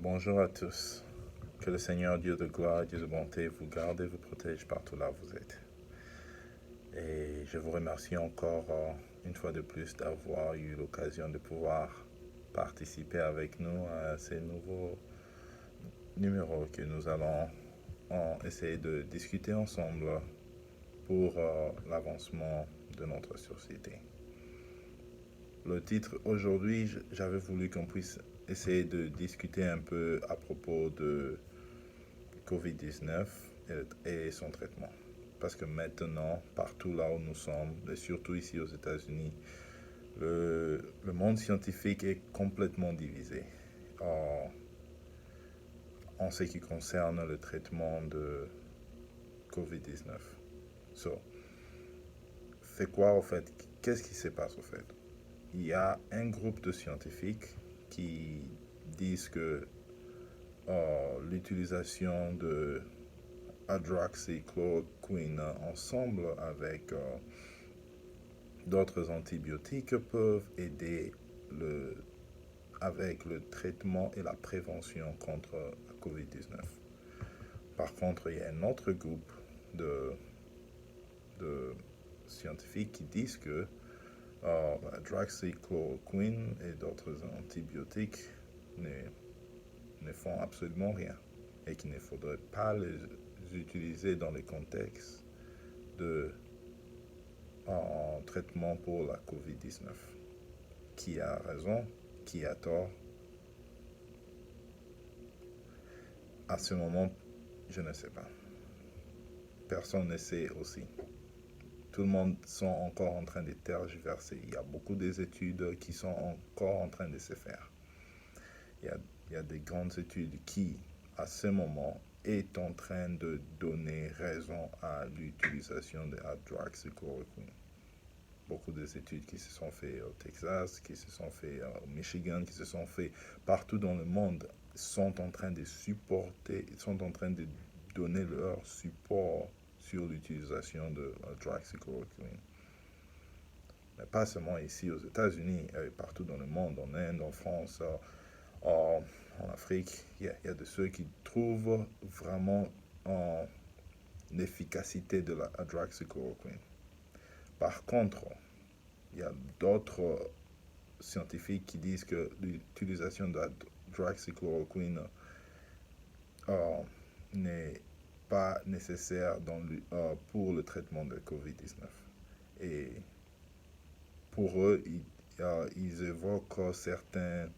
Bonjour à tous. Que le Seigneur Dieu de gloire, Dieu de bonté vous garde et vous protège partout là où vous êtes. Et je vous remercie encore une fois de plus d'avoir eu l'occasion de pouvoir participer avec nous à ces nouveaux numéros que nous allons essayer de discuter ensemble pour l'avancement de notre société. Le titre aujourd'hui, j'avais voulu qu'on puisse essayer de discuter un peu à propos de COVID-19 et son traitement. Parce que maintenant, partout là où nous sommes, et surtout ici aux États-Unis, le monde scientifique est complètement divisé en ce qui concerne le traitement de COVID-19. So, c'est quoi au fait? Qu'est-ce qui se passe au fait? Il y a un groupe de scientifiques qui disent que l'utilisation de hydroxychloroquine ensemble avec d'autres antibiotiques peuvent aider avec le traitement et la prévention contre la COVID-19. Par contre, il y a un autre groupe de scientifiques qui disent que hydroxychloroquine et d'autres antibiotiques ne font absolument rien et qu'il ne faudrait pas les utiliser dans le contexte en traitement pour la COVID-19. Qui a raison, qui a tort? À ce moment, je ne sais pas. Personne ne sait aussi. Tout le monde sont encore en train de tergiverser. Il y a beaucoup d'études qui sont encore en train de se faire. Il y a des grandes études qui, à ce moment, est en train de donner raison à l'utilisation de hydroxychloroquine. Beaucoup d'études qui se sont faites au Texas, qui se sont faites au Michigan, qui se sont faites partout dans le monde, sont en train de supporter, sont en train de donner leur support sur l'utilisation de hydroxychloroquine. Mais pas seulement ici aux États-Unis, partout dans le monde, en Inde, en France, en Afrique, il y a de ceux qui trouvent vraiment l'efficacité de la hydroxychloroquine. Par contre, il y a d'autres scientifiques qui disent que l'utilisation de la hydroxychloroquine n'est pas nécessaire pour le traitement de COVID-19. Et pour eux, ils évoquent certains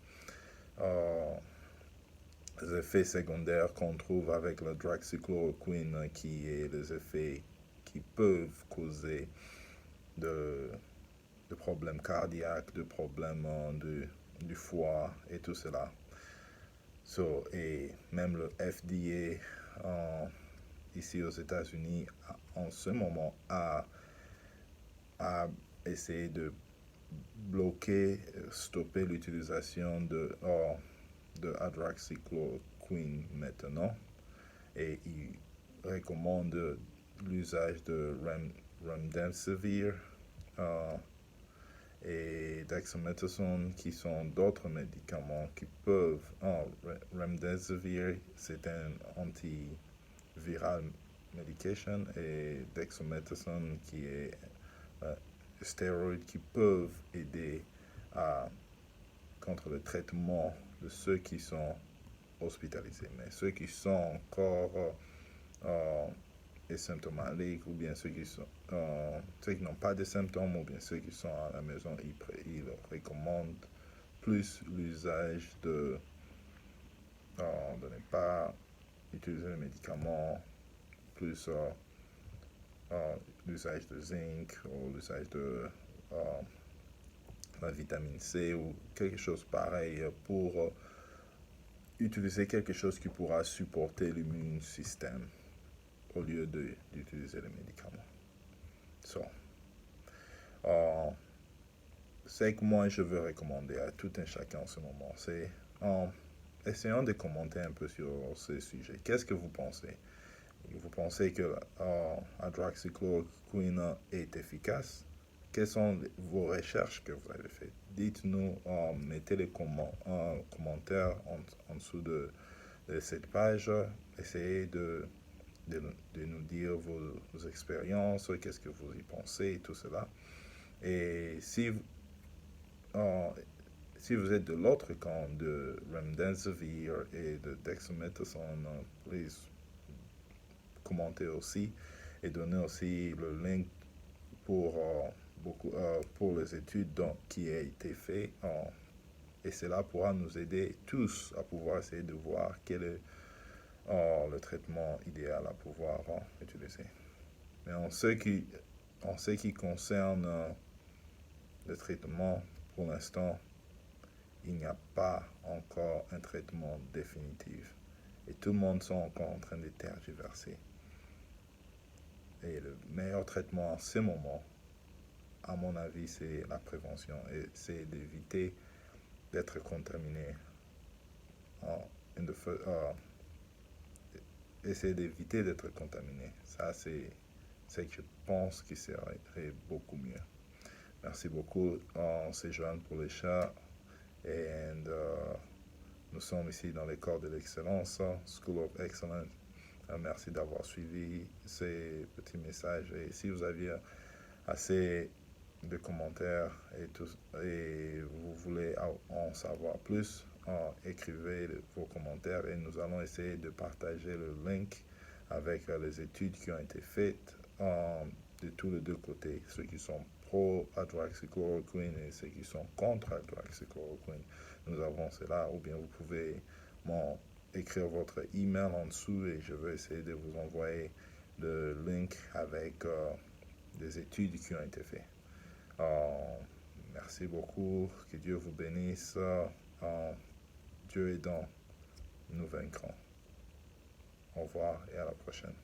effets secondaires qu'on trouve avec la hydroxychloroquine, qui est les effets qui peuvent causer de problèmes cardiaques, de problèmes du foie et tout cela. Et même le FDA ici aux États-Unis en ce moment a essayé de bloquer, stopper l'utilisation de hydroxychloroquine maintenant, et il recommande l'usage de remdesivir et dexamethasone, qui sont d'autres médicaments qui peuvent... remdesivir, c'est un antiviral medication, et dexamethasone qui est stéroïdes qui peuvent aider contre le traitement de ceux qui sont hospitalisés. Mais ceux qui sont encore asymptomatiques, ou bien ceux qui n'ont pas de symptômes, ou bien ceux qui sont à la maison, ils recommandent plus l'usage de ne pas utiliser les médicaments, plus l'usage de zinc, ou l'usage de la vitamine C, ou quelque chose pareil, pour utiliser quelque chose qui pourra supporter l'immune système au lieu d'utiliser les médicaments. Ce que moi je veux recommander à tout un chacun en ce moment, c'est essayons de commenter un peu sur ce sujet. Qu'est-ce que vous pensez? Vous pensez que hydroxychloroquine est efficace? quelles sont vos recherches que vous avez faites. Dites-nous, mettez les commentaires en dessous de cette page. Essayez de nous dire vos expériences, qu'est-ce que vous y pensez et tout cela. Et euh, si vous êtes de l'autre camp de Remdesivir et de Dexamethasone, please commentez aussi et donnez aussi le link pour, pour les études qui a été fait. Et cela pourra nous aider tous à pouvoir essayer de voir quel est le traitement idéal à pouvoir utiliser. Mais en ce qui concerne le traitement, pour l'instant, il n'y a pas encore un traitement définitif. Et tout le monde sont encore en train de tergiverser. Et le meilleur traitement en ce moment, à mon avis, c'est la prévention. Et c'est d'éviter d'être contaminé. Essayer d'éviter d'être contaminé. Ça, c'est ce que je pense qui serait beaucoup mieux. Merci beaucoup. On se joint pour les chats. Et nous sommes ici dans l'école de l'excellence, School of Excellence. Merci d'avoir suivi ces petits messages. Et si vous aviez assez de commentaires et vous voulez en savoir plus, écrivez vos commentaires et nous allons essayer de partager le link avec les études qui ont été faites de tous les deux côtés, ceux qui sont pro-hydroxychloroquine et ceux qui sont contre hydroxychloroquine. Nous avons cela, ou bien vous pouvez écrire votre email en dessous et je vais essayer de vous envoyer le link avec des études qui ont été faites. Merci beaucoup, que Dieu vous bénisse. Dieu aidant, nous vaincrons. Au revoir et à la prochaine.